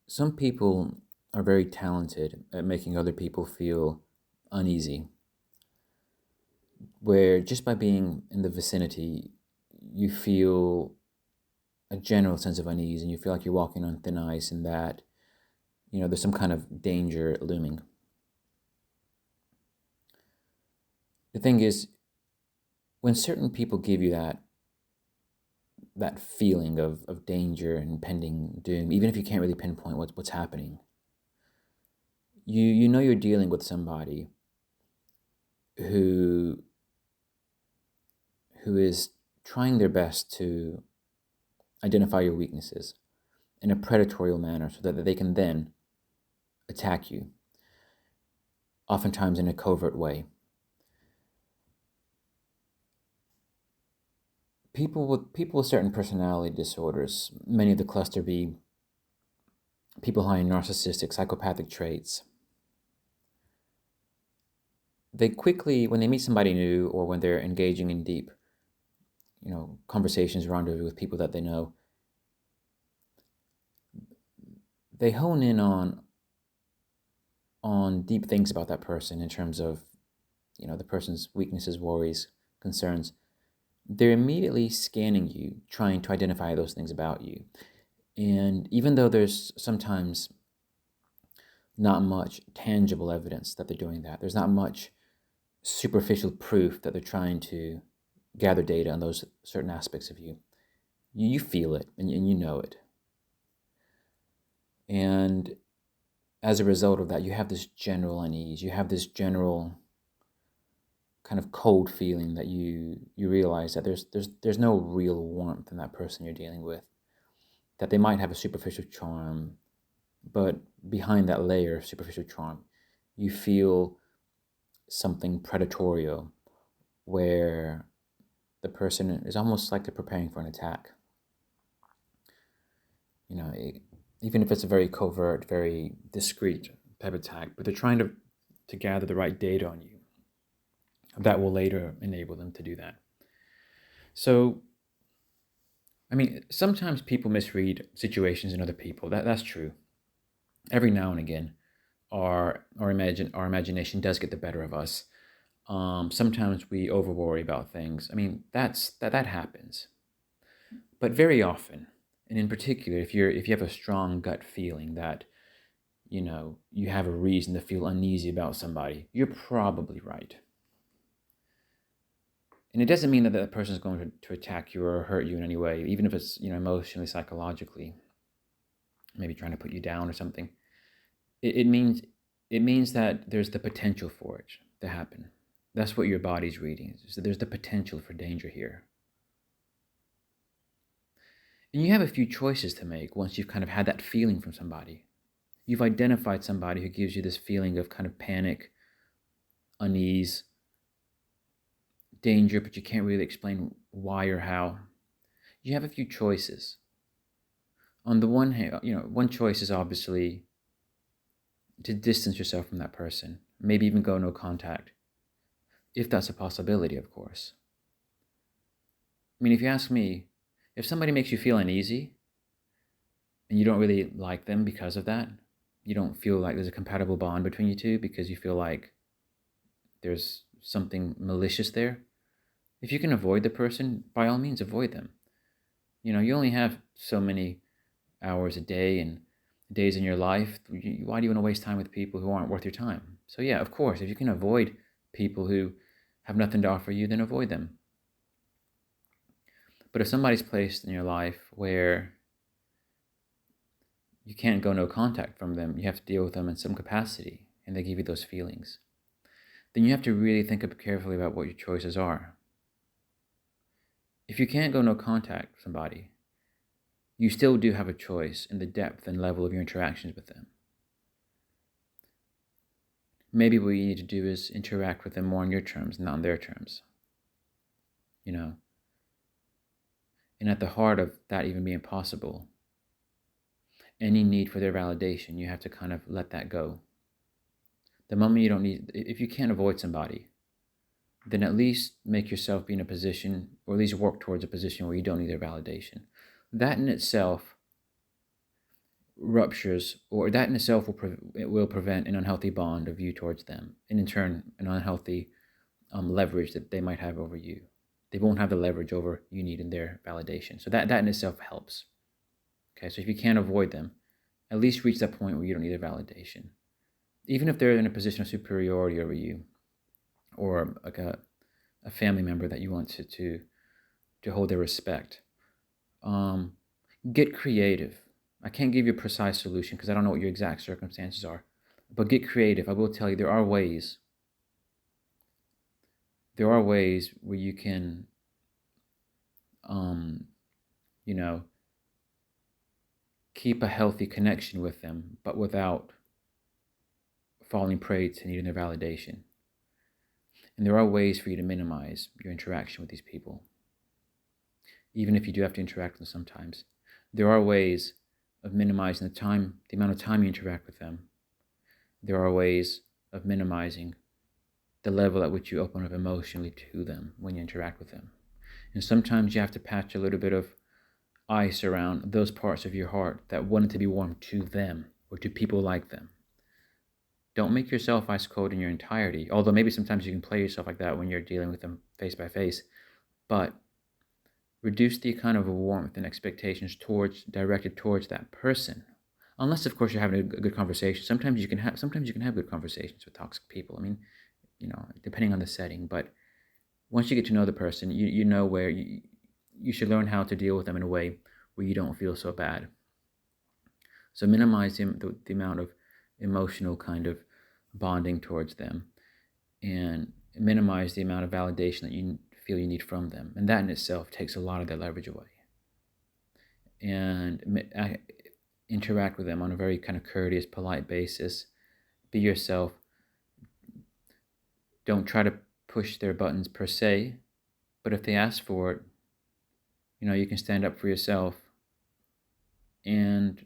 Some people are very talented at making other people feel uneasy, where just by being in the vicinity, you feel a general sense of unease and you feel like you're walking on thin ice and that, there's some kind of danger looming. The thing is, when certain people give you that feeling of danger and impending doom, even if you can't really pinpoint what's happening, you know you're dealing with somebody who who is trying their best to identify your weaknesses in a predatory manner so that they can then attack you, oftentimes in a covert way. People with certain personality disorders, many of the cluster B, people high in narcissistic, psychopathic traits, they quickly, when they meet somebody new or when they're engaging in deep, conversations, rendezvous with people that they know, they hone in on deep things about that person in terms of, the person's weaknesses, worries, concerns. They're immediately scanning you, trying to identify those things about you. And even though there's sometimes not much tangible evidence that they're doing that, there's not much superficial proof that they're trying to gather data on those certain aspects of you. You feel it and you know it. And as a result of that, you have this general unease. You have this general kind of cold feeling that you realize that there's no real warmth in that person you're dealing with. That they might have a superficial charm, but behind that layer of superficial charm, you feel something predatory, where the person is almost like they're preparing for an attack. Even if it's a very covert, very discreet type attack, but they're trying to gather the right data on you that will later enable them to do that. So, sometimes people misread situations in other people. That's true. Every now and again, our imagination does get the better of us. Sometimes we over worry about things. That happens. But very often, and in particular, if you have a strong gut feeling that you have a reason to feel uneasy about somebody, you're probably right. And it doesn't mean that that person is going to attack you or hurt you in any way, even if it's emotionally, psychologically, maybe trying to put you down or something. It means that there's the potential for it to happen. That's what your body's reading. So there's the potential for danger here. And you have a few choices to make once you've kind of had that feeling from somebody. You've identified somebody who gives you this feeling of kind of panic, unease, danger, but you can't really explain why or how. You have a few choices. On the one hand, one choice is obviously to distance yourself from that person, maybe even go no contact, if that's a possibility, of course. If you ask me, if somebody makes you feel uneasy and you don't really like them because of that, you don't feel like there's a compatible bond between you two because you feel like there's something malicious there, if you can avoid the person, by all means avoid them. You only have so many hours a day and days in your life. Why do you want to waste time with people who aren't worth your time? So yeah, of course, if you can avoid people who have nothing to offer you, then avoid them. But if somebody's placed in your life where you can't go no contact from them, you have to deal with them in some capacity, and they give you those feelings, then you have to really think up carefully about what your choices are. If you can't go no contact with somebody, you still do have a choice in the depth and level of your interactions with them. Maybe what you need to do is interact with them more on your terms, not on their terms. And at the heart of that even being possible, any need for their validation, you have to kind of let that go. The moment you don't need, if you can't avoid somebody, then at least make yourself be in a position, or at least work towards a position where you don't need their validation. That in itself ruptures, or that in itself it will prevent an unhealthy bond of you towards them, and in turn, an unhealthy leverage that they might have over you. They won't have the leverage over you needing their validation. So that in itself helps. Okay, so if you can't avoid them, at least reach that point where you don't need their validation. Even if they're in a position of superiority over you, or like a family member that you want to hold their respect. Get creative. I can't give you a precise solution because I don't know what your exact circumstances are, but get creative. I will tell you there are ways. There are ways where you can, you know, keep a healthy connection with them, but without falling prey to needing their validation. And there are ways for you to minimize your interaction with these people, even if you do have to interact with them sometimes. There are ways of minimizing the amount of time you interact with them. There are ways of minimizing the level at which you open up emotionally to them when you interact with them. And sometimes you have to patch a little bit of ice around those parts of your heart that wanted to be warm to them or to people like them. Don't make yourself ice cold in your entirety, although maybe sometimes you can play yourself like that when you're dealing with them face by face. But reduce the kind of warmth and expectations directed towards that person. Unless, of course, you're having a good conversation. Sometimes you can have good conversations with toxic people. I mean, depending on the setting. But once you get to know the person, you know where you should learn how to deal with them in a way where you don't feel so bad. So minimize the amount of emotional kind of bonding towards them, and minimize the amount of validation that you feel you need from them. And that in itself takes a lot of their leverage away. And interact with them on a very kind of courteous, polite basis. Be yourself. Don't try to push their buttons per se, but if they ask for it, you can stand up for yourself and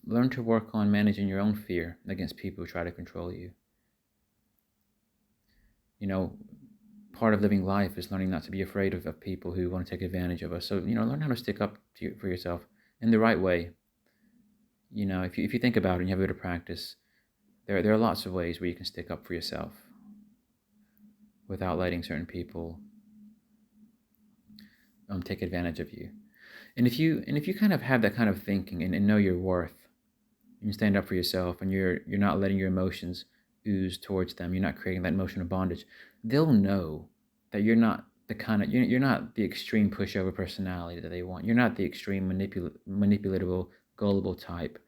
learn to work on managing your own fear against people who try to control you. Part of living life is learning not to be afraid of people who want to take advantage of us. So, learn how to stick up for yourself in the right way. If you think about it and you have a bit of practice, there are lots of ways where you can stick up for yourself without letting certain people take advantage of you. And if you kind of have that kind of thinking and know your worth, and you stand up for yourself, and you're not letting your emotions ooze towards them, you're not creating that emotion of bondage, they'll know that you're not you're not the extreme pushover personality that they want. You're not the extreme manipulatable, gullible type.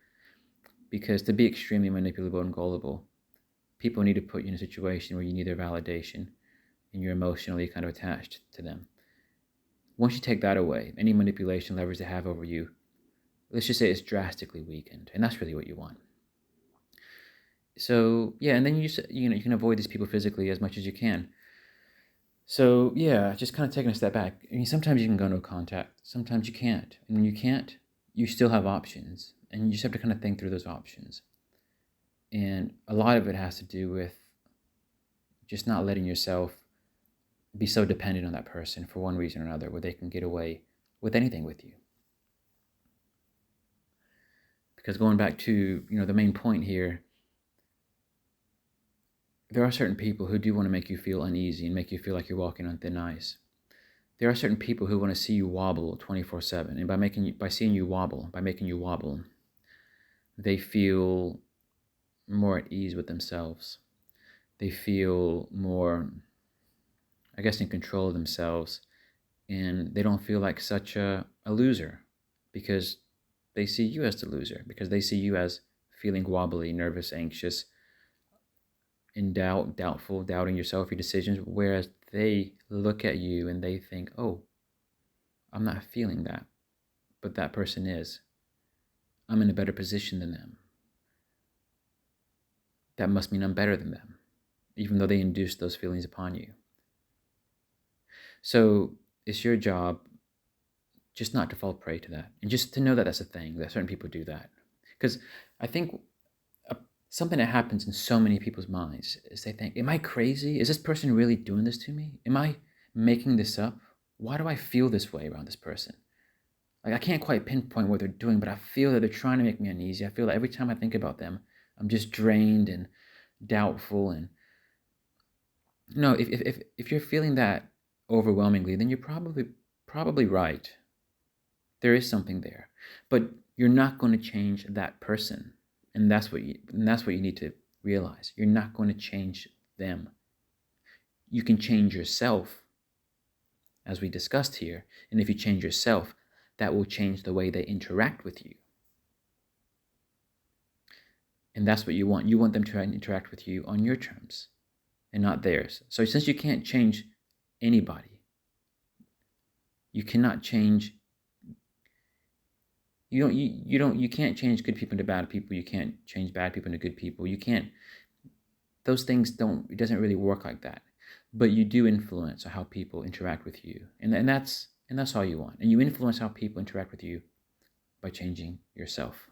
Because to be extremely manipulable and gullible, people need to put you in a situation where you need their validation and you're emotionally kind of attached to them. Once you take that away, any manipulation leverage they have over you, let's just say it's drastically weakened, and that's really what you want. So yeah, and then you can avoid these people physically as much as you can. So yeah, just kind of taking a step back. I mean, sometimes you can go no contact, sometimes you can't, and when you can't, you still have options, and you just have to kind of think through those options. And a lot of it has to do with just not letting yourself be so dependent on that person for one reason or another, where they can get away with anything with you. Because going back to, the main point here, there are certain people who do want to make you feel uneasy and make you feel like you're walking on thin ice. There are certain people who want to see you wobble 24/7, and by making you wobble, they feel more at ease with themselves. They feel more, I guess, in control of themselves, and they don't feel like such a loser, because they see you as the loser, because they see you as feeling wobbly, nervous, anxious, in doubt, doubtful, doubting yourself, your decisions, whereas they look at you and they think, oh, I'm not feeling that, but that person is. I'm in a better position than them. That must mean I'm better than them, even though they induced those feelings upon you. So it's your job just not to fall prey to that, and just to know that that's a thing, that certain people do that. Because I think something that happens in so many people's minds is they think, am I crazy? Is this person really doing this to me? Am I making this up? Why do I feel this way around this person? Like, I can't quite pinpoint what they're doing, but I feel that they're trying to make me uneasy. I feel that every time I think about them, I'm just drained and doubtful. And no, if you're feeling that overwhelmingly, then you're probably right. There is something there, but you're not going to change that person, and that's what you need to realize. You're not going to change them. You can change yourself, as we discussed here, and if you change yourself, that will change the way they interact with you. And that's what you want. You want them to interact with you on your terms and not theirs. So since you can't change anybody, you cannot change. You can't change good people into bad people. You can't change bad people into good people. You can't. Those things don't. It doesn't really work like that. But you do influence how people interact with you, and that's all you want. And you influence how people interact with you by changing yourself.